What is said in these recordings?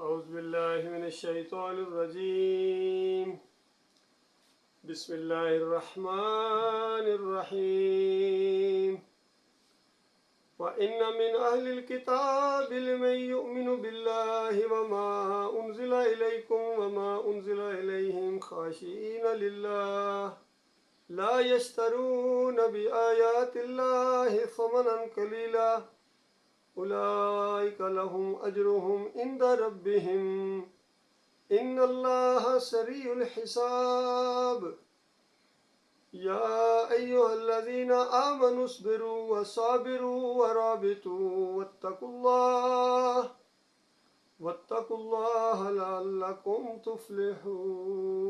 أعوذ بالله من الشيطان الرجيم. بسم الله الرحمن الرحيم. وإن من أهل الكتاب لمن يؤمن بالله وما أنزل إليكم وما أنزل إليهم خاشعين لله لا يشترون بآيات الله ثمنا قليلا أولئك لهم أجرهم عند ربهم إن الله سريع الحساب يا أيها الذين آمنوا اصبروا وصابروا ورابطوا واتقوا الله لعلكم تفلحون.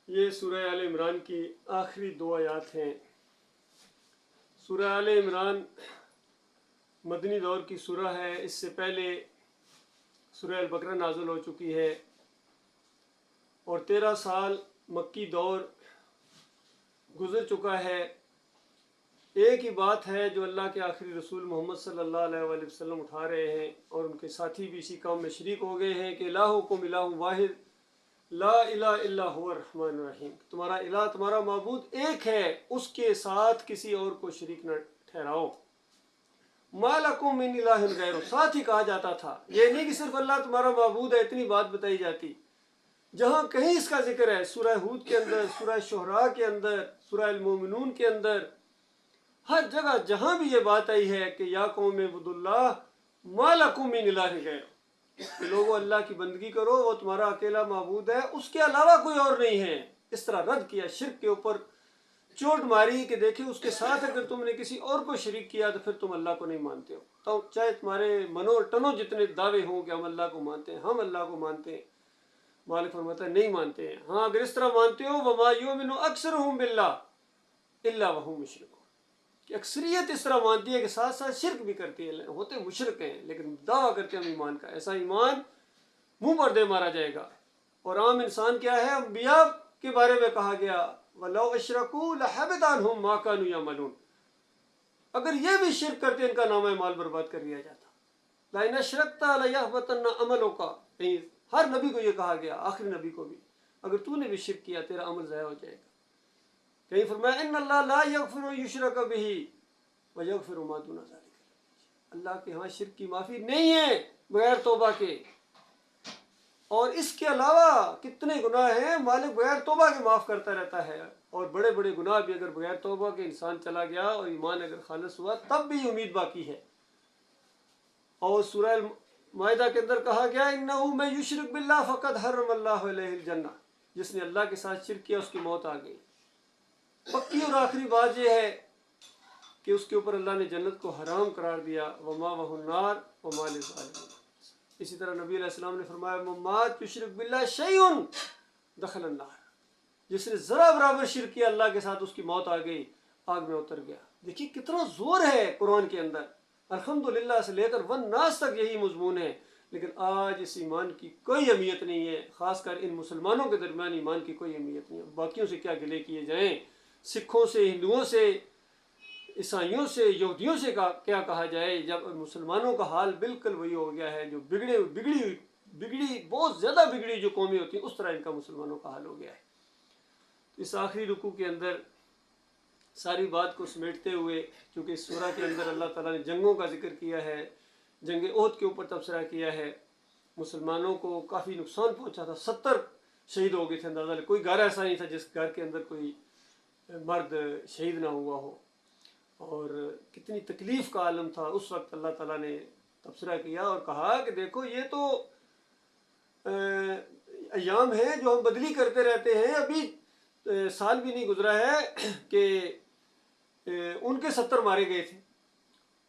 یہ سورہ آل عمران کی آخری دو آیات ہیں. سورہ آل عمران مدنی دور کی سورہ ہے. اس سے پہلے سورہ البقرہ نازل ہو چکی ہے اور 13 سال مکی دور گزر چکا ہے. ایک ہی بات ہے جو اللہ کے آخری رسول محمد صلی اللہ علیہ وآلہ وسلم اٹھا رہے ہیں اور ان کے ساتھی بھی اسی کام میں شریک ہو گئے ہیں کہ الہکم الہ واحد لا الہ الا هو الرحمن الرحیم. تمہارا الہ، تمہارا معبود ایک ہے، اس کے ساتھ کسی اور کو شریک نہ ٹھہراؤ. ما لکم من الہ غیرہ، ساتھ ہی کہا جاتا تھا. یہ نہیں کہ صرف اللہ تمہارا معبود ہے اتنی بات بتائی جاتی. جہاں کہیں اس کا ذکر ہے، سورہ ہود کے اندر، سورہ شعراء کے اندر، سورہ المومنون کے اندر، ہر جگہ جہاں بھی یہ بات آئی ہے کہ یا قوم اعبدوا اللہ ما لکم من الہ غیرہ، کہ لوگوں اللہ کی بندگی کرو، وہ تمہارا اکیلا معبود ہے، اس کے علاوہ کوئی اور نہیں ہے. اس طرح رد کیا، شرک کے اوپر چوٹ ماری کہ دیکھیں اس کے ساتھ اگر تم نے کسی اور کو شریک کیا تو پھر تم اللہ کو نہیں مانتے ہو. تو چاہے تمہارے منو اور ٹنوں جتنے دعوے ہوں کہ ہم اللہ کو مانتے ہیں، ہم اللہ کو مانتے ہیں، مالک فرماتا ہے نہیں مانتے ہیں. ہاں اگر اس طرح مانتے ہو وما یؤمن اکثرهم باللہ الا وهم مشرکون، کہ اکثریت اس طرح مانتی ہے کہ ساتھ ساتھ شرک بھی کرتی ہے، ہوتے مشرک ہیں لیکن دعویٰ کرتے ہیں ہم ایمان کا. ایسا ایمان منہ پر دے مارا جائے گا. اور عام انسان کیا ہے، انبیاء کے بارے میں کہا گیا وَلَوْ أَشْرَكُوا لَحَبِطَ عَنْهُمْ مَا كَانُوا يَعْمَلُونَ، اگر یہ بھی شرک کرتے ان کا نامہ مال برباد کر لیا جاتا. لَإِنْ أَشْرَكْتَ لَيَحْبَطَنَّ عَمَلُكَ، ہر نبی کو یہ کہا گیا، آخری نبی کو بھی، اگر تو نے بھی شرک کیا تیرا عمل ضائع ہو جائے گا. کہیں فرمایا إِنَّ اللَّهَ لَا يَغْفِرُ يُشْرَكَ بِهِ وَيَغْفِرُ مَا دُونَ ذَلِكَ، اللہ کے ہاں شرک کی معافی نہیں ہے بغیر توبہ کے، اور اس کے علاوہ کتنے گناہ ہیں مالک بغیر توبہ کے معاف کرتا رہتا ہے. اور بڑے بڑے گناہ بھی اگر بغیر توبہ کے انسان چلا گیا اور ایمان اگر خالص ہوا تب بھی امید باقی ہے. اور سورہ مائدہ کے اندر کہا گیا انہ من یشرک باللہ فقد حرم اللہ علیہ الجنہ، جس نے اللہ کے ساتھ شرک کیا اس کی موت آ گئی. پکی اور آخری بات یہ ہے کہ اس کے اوپر اللہ نے جنت کو حرام قرار دیا، ومأوہ النار وما للظالمین. اسی طرح نبی علیہ السلام نے فرمایا من مات یشرک باللہ شیء دخل النار، جس نے ذرا برابر شرک کیا اللہ کے ساتھ اس کی موت آ گئی، آگ میں اتر گیا. دیکھیے کتنا زور ہے قرآن کے اندر، الحمدللہ سے لے کر والناس تک یہی مضمون ہے. لیکن آج اس ایمان کی کوئی اہمیت نہیں ہے، خاص کر ان مسلمانوں کے درمیان ایمان کی کوئی اہمیت نہیں ہے. باقیوں سے کیا گلے کیے جائیں، سکھوں سے، ہندوؤں سے، عیسائیوں سے، یہودیوں سے کیا کہا جائے، جب مسلمانوں کا حال بالکل وہی ہو گیا ہے. جو بگڑی بہت زیادہ بگڑی جو قومیں ہوتی ہیں اس طرح ان کا مسلمانوں کا حال ہو گیا ہے. اس آخری رکوع کے اندر ساری بات کو سمیٹتے ہوئے، چونکہ اس سورہ کے اندر اللہ تعالیٰ نے جنگوں کا ذکر کیا ہے، جنگ احد کے اوپر تبصرہ کیا ہے، مسلمانوں کو کافی نقصان پہنچا تھا، 70 شہید ہو گئے تھے. اندازہ لے کوئی گھر ایسا نہیں تھا جس گھر کے اندر کوئی مرد شہید نہ ہوا ہو، اور کتنی تکلیف کا عالم تھا. اس وقت اللہ تعالیٰ نے تبصرہ کیا اور کہا کہ دیکھو یہ تو ایام ہیں جو ہم بدلی کرتے رہتے ہیں، ابھی سال بھی نہیں گزرا ہے کہ ان کے 70 مارے گئے تھے،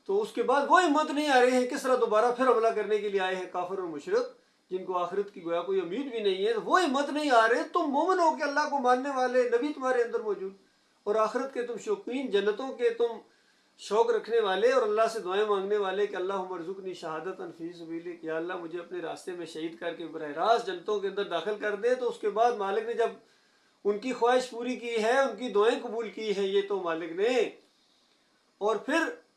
تو اس کے بعد وہ ہمت نہیں آ رہے ہیں کس طرح دوبارہ پھر حملہ کرنے کے لیے آئے ہیں کافر اور مشرک جن کو آخرت کی گویا کوئی امید بھی نہیں ہے. وہ ہمت نہیں آ رہے. تم مومن ہو کہ اللہ کو ماننے والے، نبی تمہارے اندر موجود، اور آخرت کے تم شوقین، جنتوں کے تم شوق رکھنے والے اور اللہ سے دعائیں مانگنے والے کہ اللہم ارزقنی شہادۃ فی سبیلک، یا اللہ مجھے اپنے راستے میں شہید کر کے براہ راست جنتوں کے اندر داخل کر دے. تو اس کے بعد مالک نے جب ان کی خواہش پوری کی ہے، ان کی دعائیں قبول کی ہیں، یہ تو مالک نے، اور پھر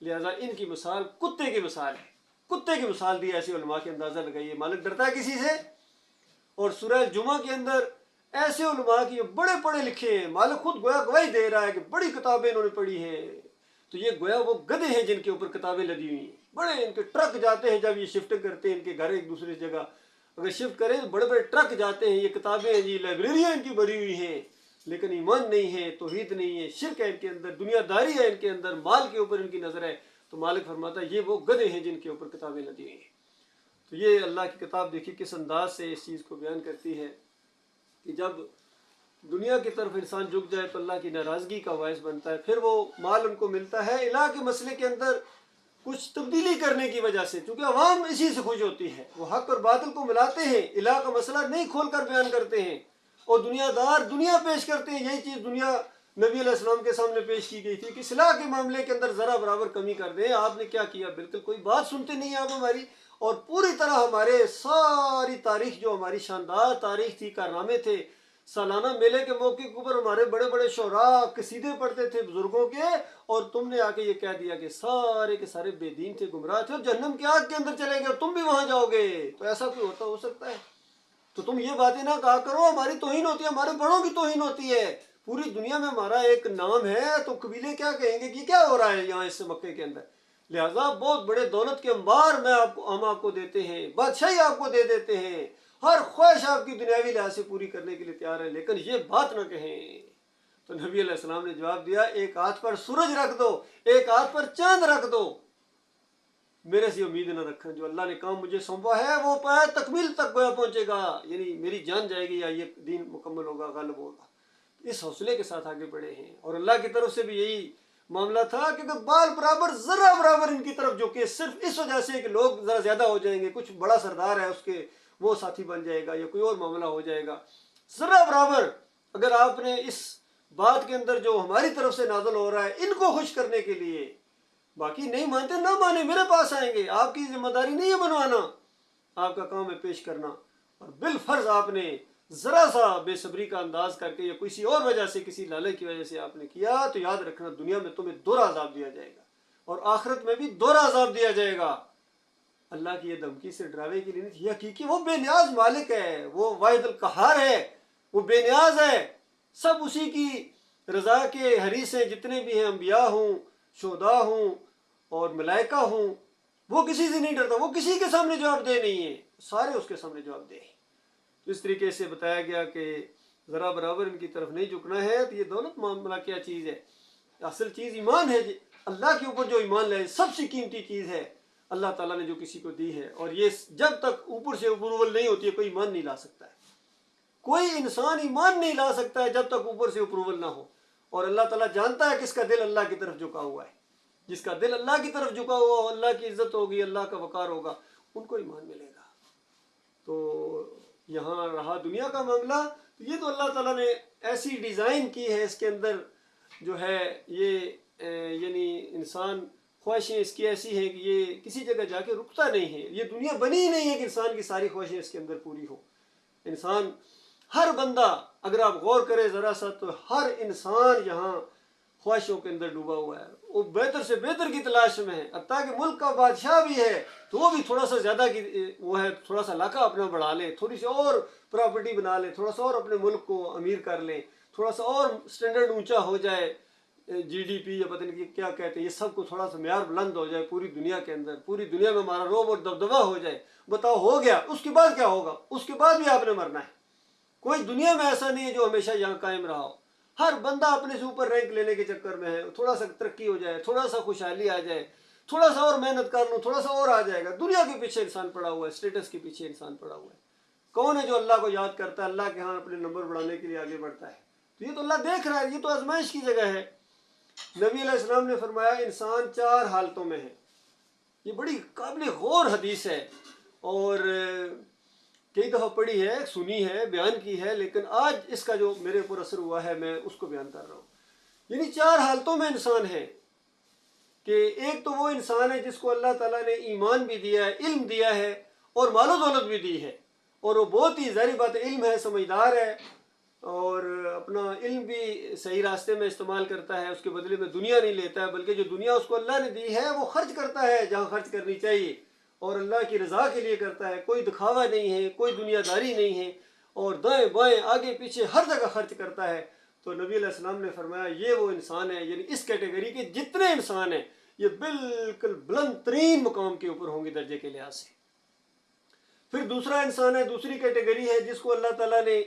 لہٰذا ان کی مثال کتے کی مثال ہے، کتے کی مثال دی ایسے علماء کے اندازہ لگائیے مالک ڈرتا ہے کسی سے. اور سورہ جمعہ کے اندر ایسے علماء کی بڑے پڑھے لکھے ہیں، مالک خود گویا گواہی دے رہا ہے کہ بڑی کتابیں انہوں نے پڑھی ہیں. تو یہ گویا وہ گدھے ہیں جن کے اوپر کتابیں لدی ہوئی ہیں، بڑے ان کے ٹرک جاتے ہیں جب یہ شفٹ کرتے ہیں ان کے گھر ایک دوسری جگہ اگر شفٹ کریں تو بڑے بڑے ٹرک جاتے ہیں، یہ کتابیں ہیں جی، لائبریریاں ان کی بھری ہوئی ہیں، لیکن ایمان نہیں ہے، توحید نہیں ہے، شرک ہے ان کے اندر، دنیا داری ہے ان کے اندر، مال کے اوپر ان کی نظر ہے. تو مالک فرماتا ہے یہ وہ گدھے ہیں جن کے اوپر کتابیں لدی ہوئی ہیں. تو یہ اللہ کی کتاب دیکھیے کس انداز سے اس چیز کو بیان کرتی ہے کہ جب دنیا کی طرف انسان جھک جائے تو اللہ کی ناراضگی کا باعث بنتا ہے. پھر وہ مال ان کو ملتا ہے الہ کے مسئلے کے اندر کچھ تبدیلی کرنے کی وجہ سے، چونکہ عوام اسی سے خوش ہوتی ہے، وہ حق اور باطل کو ملاتے ہیں، الہ کا مسئلہ نہیں کھول کر بیان کرتے ہیں، اور دنیا دار دنیا پیش کرتے ہیں. یہی چیز دنیا نبی علیہ السلام کے سامنے پیش کی گئی تھی کہ اصلاح کے معاملے کے اندر ذرا برابر کمی کر دیں. آپ نے کیا کیا؟ بالکل کوئی بات سنتے نہیں آپ ہماری، اور پوری طرح ہمارے ساری تاریخ جو ہماری شاندار تاریخ تھی، کارنامے تھے، سالانہ میلے کے موقع کے اوپر ہمارے بڑے بڑے شعراء قصیدے پڑھتے تھے بزرگوں کے، اور تم نے آ کے یہ کہہ دیا کہ سارے کے سارے بے دین تھے، گمراہ تھے، اور جہنم کی آگ کے اندر چلے گئے اور تم بھی وہاں جاؤ گے. تو ایسا کوئی ہو سکتا ہے؟ تو تم یہ باتیں نہ کہا کرو، ہماری توہین ہوتی ہے، ہمارے بڑوں کی توہین ہوتی ہے. پوری دنیا میں ہمارا ایک نام ہے، تو قبیلے کیا کہیں گے کہ کیا ہو رہا ہے یہاں اس مکے کے اندر. لہٰذا بہت بڑے دولت کے انبار ہم آپ کو دیتے ہیں، بادشاہی آپ کو دے دیتے ہیں، ہر خواہش آپ کی دنیاوی لحاظ سے پوری کرنے کے لیے تیار ہے، لیکن یہ بات نہ کہیں. تو نبی علیہ السلام نے جواب دیا، ایک ہاتھ پر سورج رکھ دو، ایک ہاتھ پر چاند رکھ دو، میرے سے امید نہ رکھیں، جو اللہ نے کام مجھے سونپا ہے وہ پایا تکمیل تک گویا پہنچے گا، یعنی میری جان جائے گی یا یہ دین مکمل ہوگا، غالب ہوگا. اس حوصلے کے ساتھ آگے بڑھے ہیں. اور اللہ کی طرف سے بھی یہی معاملہ تھا کہ بال برابر ذرہ برابر ان کی طرف جھکے، صرف اس وجہ سے کہ لوگ ذرا زیادہ ہو جائیں گے، کچھ بڑا سردار ہے اس کے وہ ساتھی بن جائے گا یا کوئی اور معاملہ ہو جائے گا. ذرہ برابر اگر آپ نے اس بات کے اندر جو ہماری طرف سے نازل ہو رہا ہے ان کو خوش کرنے کے لیے، باقی نہیں مانتے نہ مانے، میرے پاس آئیں گے، آپ کی ذمہ داری نہیں ہے بنوانا، آپ کا کام ہے پیش کرنا. اور بالفرض آپ نے ذرا سا بے صبری کا انداز کر کے یا کسی اور وجہ سے، کسی لالچ کی وجہ سے آپ نے کیا، تو یاد رکھنا دنیا میں تمہیں دوہرا عذاب دیا جائے گا اور آخرت میں بھی دوہرا عذاب دیا جائے گا. اللہ کی یہ دھمکی سے ڈراوے کی نہیں، یہ حقیقی وہ بے نیاز مالک ہے، وہ واحد القہار ہے، وہ بے نیاز ہے، سب اسی کی رضا کے حریث ہیں، جتنے بھی ہیں، انبیاء ہوں، شہداء ہوں اور ملائکہ ہوں، وہ کسی سے نہیں ڈرتا، وہ کسی کے سامنے جواب دہ نہیں ہے، سارے اس کے سامنے جواب دہ ہیں. تو اس طریقے سے بتایا گیا کہ ذرا برابر ان کی طرف نہیں جھکنا ہے. تو یہ دولت معاملہ کیا چیز ہے؟ اصل چیز ایمان ہے. اللہ کے اوپر جو ایمان لائے سب سے قیمتی چیز ہے اللہ تعالیٰ نے جو کسی کو دی ہے، اور یہ جب تک اوپر سے اپروول نہیں ہوتی ہے کوئی ایمان نہیں لا سکتا ہے. کوئی انسان ایمان نہیں لا سکتا ہے جب تک اوپر سے اپروول نہ ہو. اور اللہ تعالیٰ جانتا ہے کس کا دل اللہ کی طرف جھکا ہوا ہے. جس کا دل اللہ کی طرف جھکا ہوا ہو، اللہ کی عزت ہوگی، اللہ کا وقار ہوگا، ان کو ایمان ملے گا. تو یہاں رہا دنیا کا معاملہ، یہ تو اللہ تعالیٰ نے ایسی ڈیزائن کی ہے اس کے اندر جو ہے یہ یعنی انسان خواہشیں اس کی ایسی ہیں کہ یہ کسی جگہ جا کے رکتا نہیں ہے. یہ دنیا بنی ہی نہیں ہے کہ انسان کی ساری خواہشیں اس کے اندر پوری ہو. انسان ہر بندہ اگر آپ غور کریں ذرا سا تو ہر انسان یہاں خواہشوں کے اندر ڈوبا ہوا ہے. وہ بہتر سے بہتر کی تلاش میں ہے، حتیٰ کہ ملک کا بادشاہ بھی ہے تو وہ بھی تھوڑا سا زیادہ کی وہ ہے، تھوڑا سا علاقہ اپنا بڑھا لے، تھوڑی سی اور پراپرٹی بنا لے، تھوڑا سا اور اپنے ملک کو امیر کر لیں، تھوڑا سا اور سٹینڈرڈ اونچا ہو جائے، جی ڈی پی یا پتہ نہیں کیا کہتے ہیں، یہ سب کو تھوڑا سا معیار بلند ہو جائے پوری دنیا کے اندر، پوری دنیا میں ہمارا روب اور دبدبہ ہو جائے. بتاؤ ہو گیا، اس کے بعد کیا ہوگا؟ اس کے بعد بھی آپ نے مرنا ہے. کوئی دنیا میں ایسا نہیں ہے جو ہمیشہ یہاں قائم رہا ہو. ہر بندہ اپنے سے اوپر رینک لینے کے چکر میں ہے، تھوڑا سا ترقی ہو جائے، تھوڑا سا خوشحالی آ جائے، تھوڑا سا اور محنت کر لوں، تھوڑا سا اور آ جائے گا. دنیا کے پیچھے انسان پڑا ہوا ہے، اسٹیٹس کے پیچھے انسان پڑا ہوا ہے. کون ہے جو اللہ کو یاد کرتا ہے، اللہ کے ہاں اپنے نمبر بڑھانے کے لیے آگے بڑھتا ہے؟ تو یہ تو اللہ دیکھ رہا ہے، یہ تو آزمائش کی جگہ ہے. نبی علیہ السلام نے فرمایا انسان 4 حالتوں میں ہے. یہ بڑی قابل غور حدیث ہے اور کئی دفعہ پڑھی ہے، سنی ہے، بیان کی ہے، لیکن آج اس کا جو میرے اوپر اثر ہوا ہے میں اس کو بیان کر رہا ہوں. یعنی 4 حالتوں میں انسان ہے کہ ایک تو وہ انسان ہے جس کو اللہ تعالیٰ نے ایمان بھی دیا ہے، علم دیا ہے اور مال و دولت بھی دی ہے، اور وہ بہت ہی ظاہری بات ہے، علم ہے، سمجھدار ہے، اور اپنا علم بھی صحیح راستے میں استعمال کرتا ہے، اس کے بدلے میں دنیا نہیں لیتا ہے، بلکہ جو دنیا اس کو اللہ نے دی ہے وہ خرچ کرتا ہے جہاں خرچ کرنی چاہیے، اور اللہ کی رضا کے لیے کرتا ہے، کوئی دکھاوا نہیں ہے، کوئی دنیا داری نہیں ہے، اور دائیں بائیں آگے پیچھے ہر جگہ خرچ کرتا ہے۔ تو نبی علیہ السلام نے فرمایا یہ وہ انسان ہے، یعنی اس کیٹیگری کے جتنے انسان ہیں یہ بالکل بلند ترین مقام کے اوپر ہوں گے درجے کے لحاظ سے۔ پھر دوسرا انسان ہے، دوسری کیٹیگری ہے جس کو اللہ تعالیٰ نے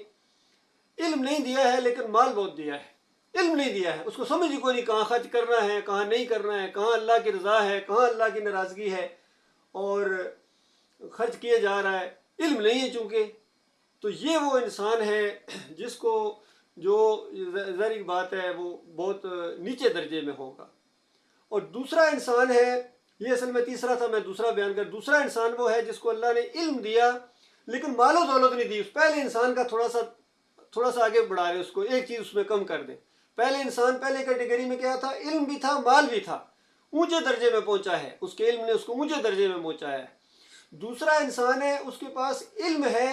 علم نہیں دیا ہے لیکن مال بہت دیا ہے۔ علم نہیں دیا ہے، اس کو سمجھ ہی کوئی نہیں کہاں خرچ کرنا ہے، کہاں نہیں کرنا ہے، کہاں اللہ کی رضا ہے، کہاں اللہ کی ناراضگی ہے، اور خرچ کیے جا رہا ہے، علم نہیں ہے چونکہ۔ تو یہ وہ انسان ہے جس کو جو ظاہر بات ہے وہ بہت نیچے درجے میں ہوگا۔ اور دوسرا انسان ہے، یہ اصل میں تیسرا تھا، میں دوسرا بیان کر، دوسرا انسان وہ ہے جس کو اللہ نے علم دیا لیکن مال و دولت نہیں دی۔ اس پہلے انسان کا تھوڑا سا آگے بڑھا رہے، اس کو ایک چیز اس میں کم کر دیں۔ پہلے انسان پہلے کیٹیگری میں کیا تھا؟ علم بھی تھا، مال بھی تھا، اونچے درجے میں پہنچا ہے، اس کے علم نے اس کو اونچے درجے میں پہنچایا ہے۔ دوسرا انسان ہے، اس کے پاس علم ہے،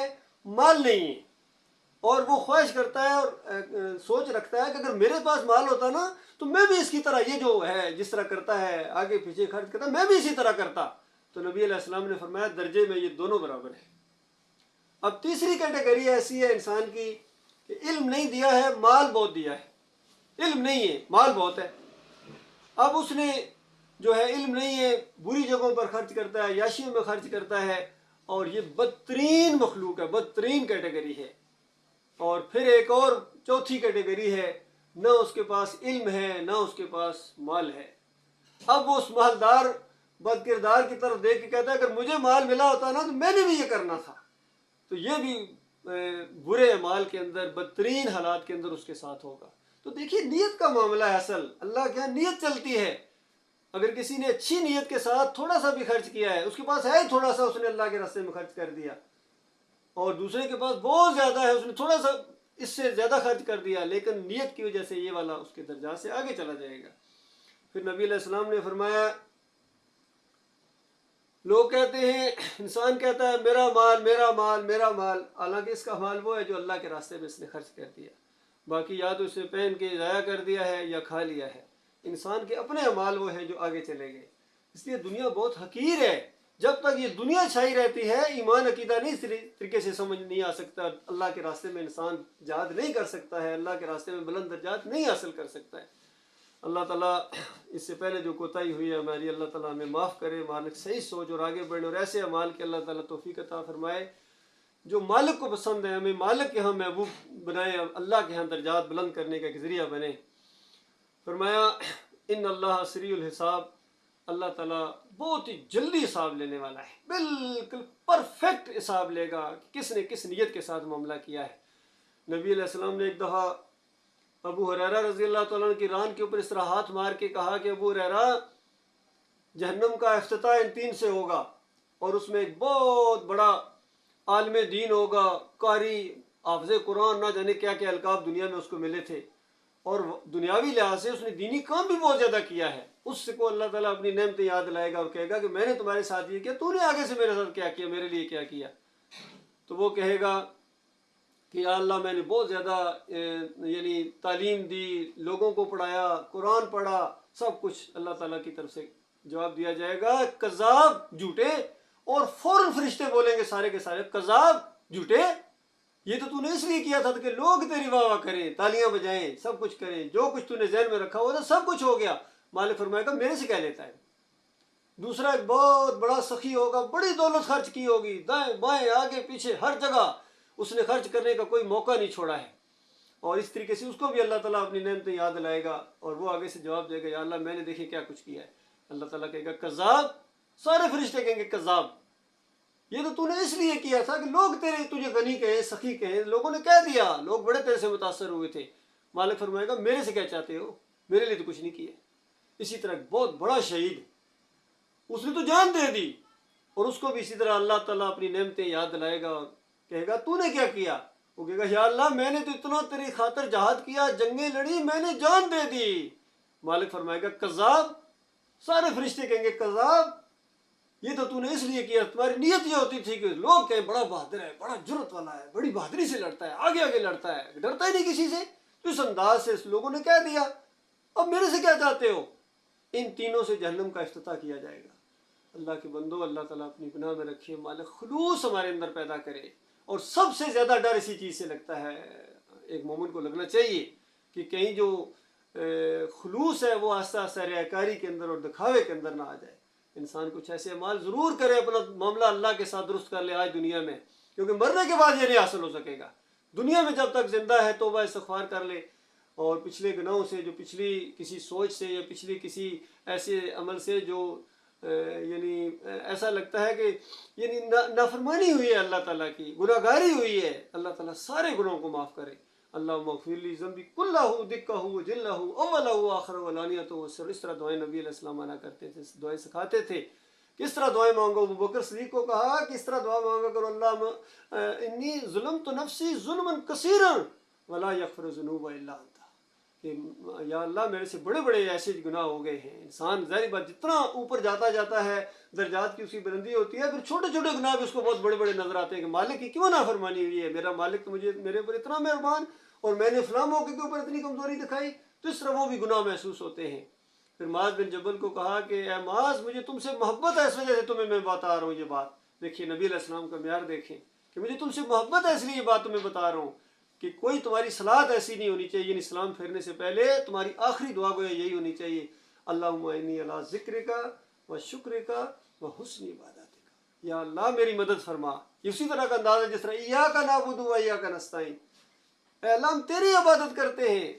مال نہیں ہے، اور وہ خواہش کرتا ہے اور سوچ رکھتا ہے کہ اگر میرے پاس مال ہوتا نا تو میں بھی اس کی طرح، یہ جو ہے جس طرح کرتا ہے آگے پیچھے خرچ کرتا ہے، میں بھی اسی طرح کرتا۔ تو نبی علیہ السلام نے فرمایا درجے میں یہ دونوں برابر ہیں۔ اب تیسری کیٹیگری ایسی ہے انسان کی کہ علم نہیں دیا ہے، مال بہت دیا ہے، علم نہیں ہے، مال بہت ہے۔ اب اس نے جو ہے علم نہیں ہے، بری جگہوں پر خرچ کرتا ہے، عیاشیوں میں خرچ کرتا ہے، اور یہ بدترین مخلوق ہے، بدترین کیٹیگری ہے۔ اور پھر ایک اور چوتھی کیٹیگری ہے، نہ اس کے پاس علم ہے نہ اس کے پاس مال ہے۔ اب وہ اس مالدار بد کردار کی طرف دیکھ کے کہتا ہے اگر مجھے مال ملا ہوتا نا تو میں نے بھی یہ کرنا تھا۔ تو یہ بھی برے اعمال کے اندر، بدترین حالات کے اندر اس کے ساتھ ہوگا۔ تو دیکھیے نیت کا معاملہ ہے، اصل اللہ کے یہاں نیت چلتی ہے۔ اگر کسی نے اچھی نیت کے ساتھ تھوڑا سا بھی خرچ کیا ہے، اس کے پاس ہے تھوڑا سا، اس نے اللہ کے راستے میں خرچ کر دیا، اور دوسرے کے پاس بہت زیادہ ہے، اس نے تھوڑا سا اس سے زیادہ خرچ کر دیا، لیکن نیت کی وجہ سے یہ والا اس کے درجات سے آگے چلا جائے گا۔ پھر نبی علیہ السلام نے فرمایا، لوگ کہتے ہیں، انسان کہتا ہے میرا مال میرا مال میرا مال، حالانکہ اس کا مال وہ ہے جو اللہ کے راستے میں اس نے خرچ کر دیا، باقی یا تو اسے پہن کے ضائع کر دیا ہے یا کھا لیا ہے۔ انسان کے اپنے اعمال وہ ہیں جو آگے چلے گئے۔ اس لیے دنیا بہت حقیر ہے، جب تک یہ دنیا چھائی رہتی ہے ایمان عقیدہ نہیں اس طریقے سے سمجھ نہیں آ سکتا، اللہ کے راستے میں انسان جہاد نہیں کر سکتا ہے، اللہ کے راستے میں بلند درجات نہیں حاصل کر سکتا ہے۔ اللہ تعالیٰ اس سے پہلے جو کوتاہی ہوئی ہے ہماری، اللہ تعالیٰ ہمیں معاف کرے، مالک صحیح سوچ اور آگے بڑھنے اور ایسے اعمال کے اللہ تعالیٰ توفیق عطا فرمائے جو مالک کو پسند ہے، ہمیں مالک کے ہاں محبوب بنائے، اللہ کے ہاں درجات بلند کرنے کا ایک ذریعہ بنے۔ فرمایا ان اللہ سریع الحساب، اللہ تعالیٰ بہت ہی جلدی حساب لینے والا ہے، بالکل پرفیکٹ حساب لے گا کہ کس نے کس نیت کے ساتھ معاملہ کیا ہے۔ نبی علیہ السلام نے ایک دفعہ ابو ہریرہ رضی اللہ تعالیٰ عنہ کی ران کے اوپر اس طرح ہاتھ مار کے کہا کہ ابو ہریرہ، جہنم کا افتتاح ان 3 سے ہوگا، اور اس میں ایک بہت بڑا عالم دین ہوگا، قاری، حافظ قرآن، نہ جانے کیا کیا القاب دنیا میں اس کو ملے تھے، اور دنیاوی لحاظ سے اس نے دینی کام بھی بہت زیادہ کیا ہے۔ اس سے کو اللہ تعالیٰ اپنی نعمتیں یاد دلائے گا اور کہے گا کہ میں نے تمہارے ساتھ یہ کیا، تو نے آگے سے میرے ساتھ کیا کیا، میرے لیے کیا کیا۔ تو وہ کہے گا کہ یا اللہ میں نے بہت زیادہ یعنی تعلیم دی، لوگوں کو پڑھایا، قرآن پڑھا، سب کچھ۔ اللہ تعالیٰ کی طرف سے جواب دیا جائے گا کذاب، جھوٹے، اور فوراً فرشتے بولیں گے سارے کے سارے کذاب، جھوٹے، یہ تو نے اس لیے کیا تھا کہ لوگ تیری واہ واہ کریں، تالیاں بجائیں، سب کچھ کریں، جو کچھ تو نے ذہن میں رکھا ہوا تھا سب کچھ ہو گیا۔ مالک فرمائے گا میرے سے کہہ لیتا ہے۔ دوسرا ایک بہت بڑا سخی ہوگا، بڑی دولت خرچ کی ہوگی، دائیں بائیں آگے پیچھے ہر جگہ اس نے خرچ کرنے کا کوئی موقع نہیں چھوڑا ہے، اور اس طریقے سے اس کو بھی اللہ تعالیٰ اپنی نعمتیں یاد دلائے گا، اور وہ آگے سے جواب دے گا یا اللہ میں نے دیکھے کیا کچھ کیا ہے۔ اللہ تعالیٰ کہے گا کذاب، سارے فرشتے کہیں گے کذاب، یہ تو نے اس لیے کیا تھا کہ لوگ تجھے غنی کہیں، سخی کہیں، لوگوں نے کہہ دیا، لوگ بڑے تیرے سے متاثر ہوئے تھے۔ مالک فرمائے گا میرے سے کیا چاہتے ہو، میرے لیے تو کچھ نہیں کیا۔ اسی طرح ایک بہت بڑا شہید، اس نے تو جان دے دی، اور اس کو بھی اسی طرح اللہ تعالیٰ اپنی نعمتیں یاد دلائے گا اور کہے گا تو نے کیا کیا، وہ کہے گا یا اللہ میں نے تو اتنا تیری خاطر جہاد کیا، جنگیں لڑی، میں نے جان دے دی۔ مالک فرمائے گا کذاب، سارے فرشتے کہیں گے کذاب، یہ تو تو نے اس لیے کیا، تمہاری نیت یہ ہوتی تھی کہ لوگ کہیں بڑا بہادر ہے، بڑا جرت والا ہے، بڑی بہادری سے لڑتا ہے، آگے آگے لڑتا ہے، ڈرتا ہی نہیں کسی سے۔ تو اس انداز سے اس لوگوں نے کہہ دیا، اب میرے سے کیا چاہتے ہو؟ ان تینوں سے جہنم کا افتتاح کیا جائے گا۔ اللہ کے بندو، اللہ تعالیٰ اپنی پناہ میں رکھے، مالک خلوص ہمارے اندر پیدا کرے۔ اور سب سے زیادہ ڈر اسی چیز سے لگتا ہے، ایک مومن کو لگنا چاہیے کہ کہیں جو خلوص ہے وہ آہستہ آہستہ ریاکاری کے اندر اور دکھاوے کے اندر نہ آ جائے۔ انسان کچھ ایسے اعمال ضرور کرے، اپنا معاملہ اللہ کے ساتھ درست کر لے آج دنیا میں، کیونکہ مرنے کے بعد یہ نہیں حاصل ہو سکے گا۔ دنیا میں جب تک زندہ ہے توبہ استغفار کر لے، اور پچھلے گناہوں سے، جو پچھلی کسی سوچ سے یا پچھلی کسی ایسے عمل سے جو یعنی ایسا لگتا ہے کہ یعنی نافرمانی ہوئی ہے اللہ تعالیٰ کی، گناہ گاری ہوئی ہے، اللہ تعالیٰ سارے گناہوں کو معاف کرے۔ اللہم اغفر لی ذنبی کلہ دکہ و جلہ اولہ و آخر و علانیۃ و سر۔ اس طرح دعائیں نبی علیہ السلام آنا کرتے تھے، دعائیں سکھاتے تھے۔ کس طرح دعائیں مانگو؟ ابو بکر صدیق کو کہا کہ اس طرح دعا مانگا کرو، اللہ انی ظلمت نفسی ظلما کثیرا ولا یغفر الذنوب الا انت، کہ یا اللہ میرے سے بڑے بڑے ایسے گناہ ہو گئے ہیں۔ انسان ظاہر بات جتنا اوپر جاتا جاتا ہے، درجات کی اس کی بلندی ہوتی ہے، پھر چھوٹے چھوٹے گناہ بھی اس کو بہت بڑے بڑے نظر آتے ہیں کہ مالک کی کیوں نافرمانی ہوئی ہے، میرا مالک تو مجھے میرے اوپر اتنا مہربان، اور میں نے فلاں موقع کے اوپر اتنی کمزوری دکھائی۔ تو اس طرح وہ بھی گناہ محسوس ہوتے ہیں۔ پھر معاذ بن جبل کو کہا کہ اے معاذ، مجھے تم سے محبت ہے، اس وجہ سے تمہیں میں بتا رہا ہوں یہ بات۔ دیکھیے نبی علیہ السلام کا معیار دیکھیں کہ مجھے تم سے محبت ہے، اس لیے یہ بات تمہیں بتا رہا ہوں کہ کوئی تمہاری صلات ایسی نہیں ہونی چاہیے، یعنی سلام پھیرنے سے پہلے تمہاری آخری دعا گویا یہی ہونی چاہیے، اللہم انی علی ذکرک و شکرک و حسن عبادتک، یا اللہ میری مدد فرما۔ اسی طرح کا انداز ہے جس طرح ایاک نعبد و ایاک نستعین، اے اللہ ہم تیری عبادت کرتے ہیں،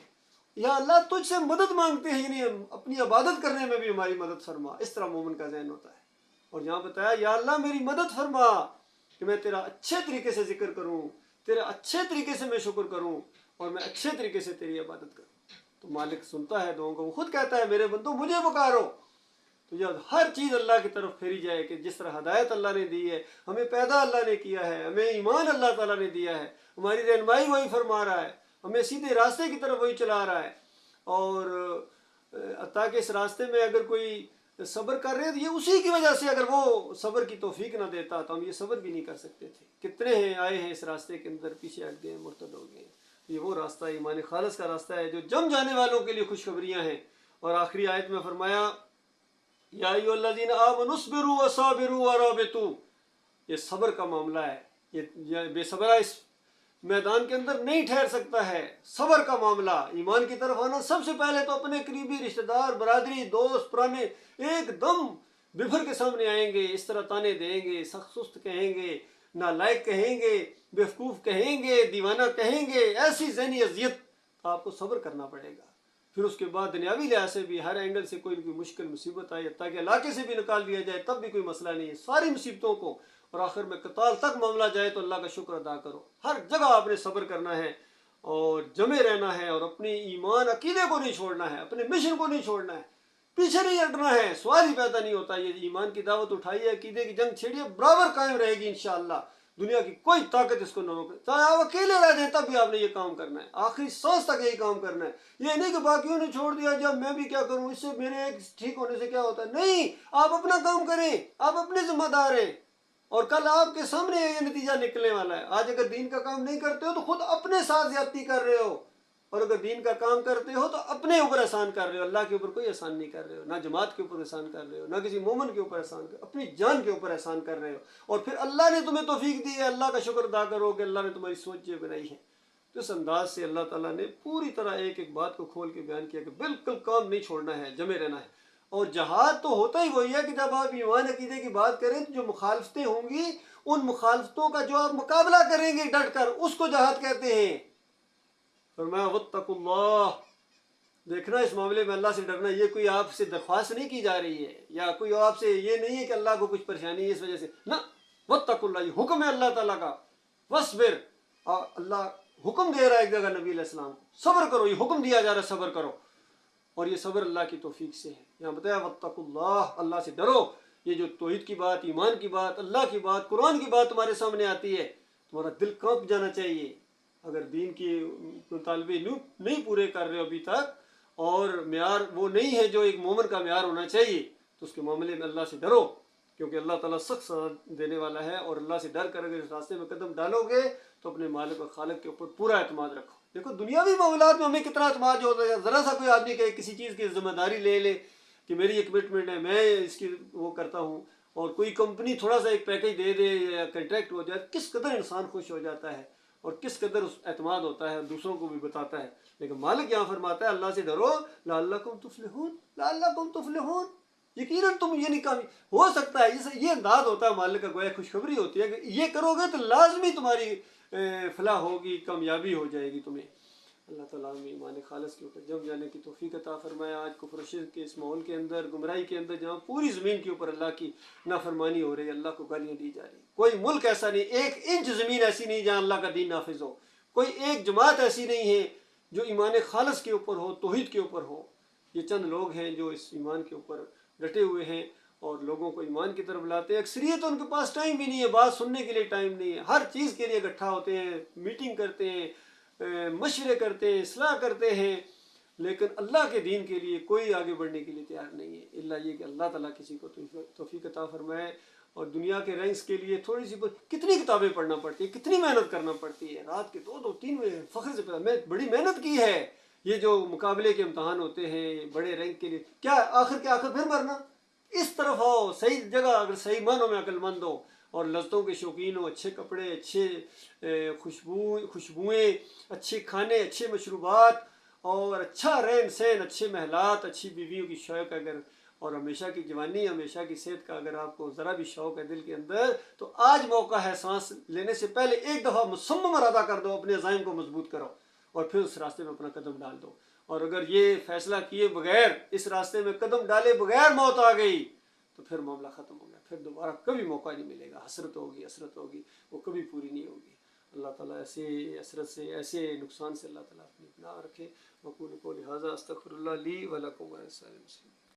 یا اللہ تجھ سے مدد مانگتے ہیں، یعنی اپنی عبادت کرنے میں بھی ہماری مدد فرما۔ اس طرح مومن کا ذہن ہوتا ہے۔ اور یہاں بتایا یا اللہ میری مدد فرما کہ میں تیرا اچھے طریقے سے ذکر کروں، تیرا اچھے طریقے سے میں شکر کروں، اور میں اچھے طریقے سے تیری عبادت کروں۔ تو مالک سنتا ہے دعاؤں کو، وہ خود کہتا ہے میرے بندو مجھے پکارو۔ تو جب ہر چیز اللہ کی طرف پھیری جائے کہ جس طرح ہدایت اللہ نے دی ہے، ہمیں پیدا اللہ نے کیا ہے، ہمیں ایمان اللہ تعالیٰ نے دیا ہے، ہماری رہنمائی وہی فرما رہا ہے، ہمیں سیدھے راستے کی طرف وہی چلا رہا ہے، اور تاکہ اس راستے میں اگر کوئی صبر کر رہے ہیں تو یہ اسی کی وجہ سے، اگر وہ صبر کی توفیق نہ دیتا تو ہم یہ صبر بھی نہیں کر سکتے تھے۔ کتنے ہیں آئے ہیں اس راستے کے اندر، پیچھے ہٹ گئے، مرتد ہو گئے۔ یہ وہ راستہ ایمان خالص کا راستہ ہے جو جم جانے والوں کے لیے خوشخبریاں ہیں۔ اور آخری آیت میں فرمایا یا ایھا الذین آمنوا اصبروا وصابروا ورابطوا، یہ صبر کا معاملہ ہے، یہ بے صبرہ اس میدان کے اندر نہیں ٹھہر سکتا ہے۔ صبر کا معاملہ، ایمان کی طرف آنا، سب سے پہلے تو اپنے قریبی رشتہ دار، برادری، دوست، پرانے ایک دم بفر کے سامنے آئیں گے، اس طرح تانے دیں گے، سخت سست کہیں گے، نالائق کہیں گے، بیوقوف کہیں گے، دیوانہ کہیں گے، ایسی ذہنی اذیت، آپ کو صبر کرنا پڑے گا۔ پھر اس کے بعد دنیاوی لحاظ سے بھی ہر اینگل سے کوئی نہ کوئی مشکل مصیبت آئے، تاکہ علاقے سے بھی نکال دیا جائے تب بھی کوئی مسئلہ نہیں ہے، ساری مصیبتوں کو، اور آخر میں قتال تک معاملہ جائے تو اللہ کا شکر ادا کرو۔ ہر جگہ آپ نے صبر کرنا ہے اور جمے رہنا ہے، اور اپنی ایمان عقیدے کو نہیں چھوڑنا ہے، اپنے مشن کو نہیں چھوڑنا ہے، پیچھے نہیں ہٹنا ہے۔ سوال ہی پیدا نہیں ہوتا، یہ ایمان کی دعوت اٹھائی ہے، عقیدے کی جنگ چھیڑی ہے، برابر قائم رہے گی انشاءاللہ، دنیا کی کوئی طاقت اس کو نہ روکے، چاہے آپ اکیلے رہ جائیں تب بھی آپ نے یہ کام کرنا ہے، آخری سانس تک یہی کام کرنا ہے۔ یہ نہیں کہ باقیوں نے چھوڑ دیا جب میں بھی کیا کروں، اس سے میرے ایک ٹھیک ہونے سے کیا ہوتا ہے، نہیں، آپ اپنا کام کریں، آپ اپنے ذمہ دار ہیں، اور کل آپ کے سامنے یہ نتیجہ نکلنے والا ہے۔ آج اگر دین کا کام نہیں کرتے ہو تو خود اپنے ساتھ زیادتی کر رہے ہو، اور اگر دین کا کام کرتے ہو تو اپنے اوپر احسان کر رہے ہو، اللہ کے اوپر کوئی احسان نہیں کر رہے ہو، نہ جماعت کے اوپر احسان کر رہے ہو، نہ کسی مومن کے اوپر احسان کر، اپنی جان کے اوپر احسان کر رہے ہو۔ اور پھر اللہ نے تمہیں توفیق دی ہے، اللہ کا شکر ادا کرو کہ اللہ نے تمہاری سوچ یہ بنائی ہے۔ تو اس انداز سے اللہ تعالیٰ نے پوری طرح ایک ایک بات کو کھول کے بیان کیا کہ بالکل کام نہیں چھوڑنا ہے، جمے رہنا ہے۔ اور جہاد تو ہوتا ہی وہی ہے کہ جب آپ ایمان عقیدے کی بات کریں تو جو مخالفتیں ہوں گی، ان مخالفتوں کا جو آپ مقابلہ کریں گے ڈٹ کر، اس کو جہاد کہتے ہیں۔ فرمایا واتقوا اللہ، دیکھنا اس معاملے میں اللہ سے ڈرنا، یہ کوئی آپ سے درخواست نہیں کی جا رہی ہے، یا کوئی آپ سے یہ نہیں ہے کہ اللہ کو کچھ پریشانی ہے اس وجہ سے، نہ، واتقوا اللہ، یہ حکم ہے اللہ تعالیٰ کا۔ وصبر، اور اللہ حکم دے رہا ہے ایک جگہ نبی علیہ السلام کو، صبر کرو، یہ حکم دیا جا رہا ہے صبر کرو، اور یہ صبر اللہ کی توفیق سے ہے۔ یہاں بتایا واتقوا اللہ، اللہ سے ڈرو۔ یہ جو توحید کی بات، ایمان کی بات، اللہ کی بات، قرآن کی بات تمہارے سامنے آتی ہے، تمہارا دل کانپ جانا چاہیے۔ اگر دین کی طالب علم نہیں پورے کر رہے ہو ابھی تک، اور معیار وہ نہیں ہے جو ایک مومن کا معیار ہونا چاہیے، تو اس کے معاملے میں اللہ سے ڈرو کیونکہ اللہ تعالیٰ سخت سزا دینے والا ہے، اور اللہ سے ڈر کر اگر اس راستے میں قدم ڈالو گے تو اپنے مالک اور خالق کے اوپر پورا اعتماد رکھو۔ دیکھو دنیاوی معاملات میں ہمیں کتنا اعتماد ہوتا ہے، ذرا سا کوئی آدمی کہ کسی چیز کی ذمہ داری لے لے کہ میری یہ کمٹمنٹ ہے، میں اس کی وہ کرتا ہوں، اور کوئی کمپنی تھوڑا سا ایک پیکج دے دے یا کنٹریکٹ ہو جائے، کس قدر انسان خوش ہو جاتا ہے اور کس قدر اس اعتماد ہوتا ہے، دوسروں کو بھی بتاتا ہے۔ لیکن مالک یہاں فرماتا ہے اللہ سے ڈرو لعلکم تفلحون، لعلکم تفلحون، یقیناً تم یہ نہیں کام ہو سکتا ہے۔ یہ انداز ہوتا ہے مالک کا، گویا خوشخبری ہوتی ہے کہ یہ کرو گے تو لازمی تمہاری فلاح ہوگی، کامیابی ہو جائے گی تمہیں۔ اللہ تعالیٰ ہمیں ایمان خالص کے اوپر جم جانے کی توفیق عطا فرمایا۔ آج کفر و شرک کے اس ماحول کے اندر، گمراہی کے اندر، جہاں پوری زمین کے اوپر اللہ کی نافرمانی ہو رہی ہے، اللہ کو گالیاں دی جا رہی، کوئی ملک ایسا نہیں، ایک انچ زمین ایسی نہیں جہاں اللہ کا دین نافذ ہو، کوئی ایک جماعت ایسی نہیں ہے جو ایمان خالص کے اوپر ہو، توحید کے اوپر ہو۔ یہ چند لوگ ہیں جو اس ایمان کے اوپر ڈٹے ہوئے ہیں اور لوگوں کو ایمان کی طرف لاتے ہیں۔ اکثریت ان کے پاس ٹائم بھی نہیں ہے، بات سننے کے لیے ٹائم نہیں ہے، ہر چیز کے لیے اکٹھا ہوتے ہیں، میٹنگ کرتے ہیں، مشورے کرتے ہیں، اصلاح کرتے ہیں، لیکن اللہ کے دین کے لیے کوئی آگے بڑھنے کے لیے تیار نہیں ہے، الا یہ کہ اللہ تعالیٰ کسی کو توفیق عطا فرمائے۔ اور دنیا کے رینکس کے لیے تھوڑی سی کتنی کتابیں پڑھنا پڑتی ہے، کتنی محنت کرنا پڑتی ہے، رات کے 2-2-3 بجے فخر سے میں بڑی محنت کی ہے۔ یہ جو مقابلے کے امتحان ہوتے ہیں بڑے رینک کے لیے، کیا آخر کے آخر پھر مرنا؟ اس طرف ہو صحیح جگہ، اگر صحیح معنوں میں عقل مند ہو اور لذتوں کے شوقین ہو، اچھے کپڑے، اچھے خوشبوئیں، اچھے کھانے، اچھے مشروبات، اور اچھا رہن سہن، اچھے محلات، اچھی بیویوں کی شوق اگر، اور ہمیشہ کی جوانی، ہمیشہ کی صحت کا اگر آپ کو ذرا بھی شوق ہے دل کے اندر، تو آج موقع ہے، سانس لینے سے پہلے ایک دفعہ مصمم ارادہ کر دو، اپنے عزائم کو مضبوط کرو اور پھر اس راستے میں اپنا قدم ڈال دو۔ اور اگر یہ فیصلہ کیے بغیر، اس راستے میں قدم ڈالے بغیر موت آ گئی تو پھر معاملہ ختم ہو گیا، پھر دوبارہ کبھی موقع نہیں ملے گا، حسرت ہوگی، حسرت ہوگی، وہ کبھی پوری نہیں ہوگی۔ اللہ تعالیٰ ایسے حسرت سے، ایسے نقصان سے اللہ تعالیٰ اپنی پناہ رکھے۔ وقول قولی ھذا استغفر اللہ لی ولکم ولسائر المسلمین۔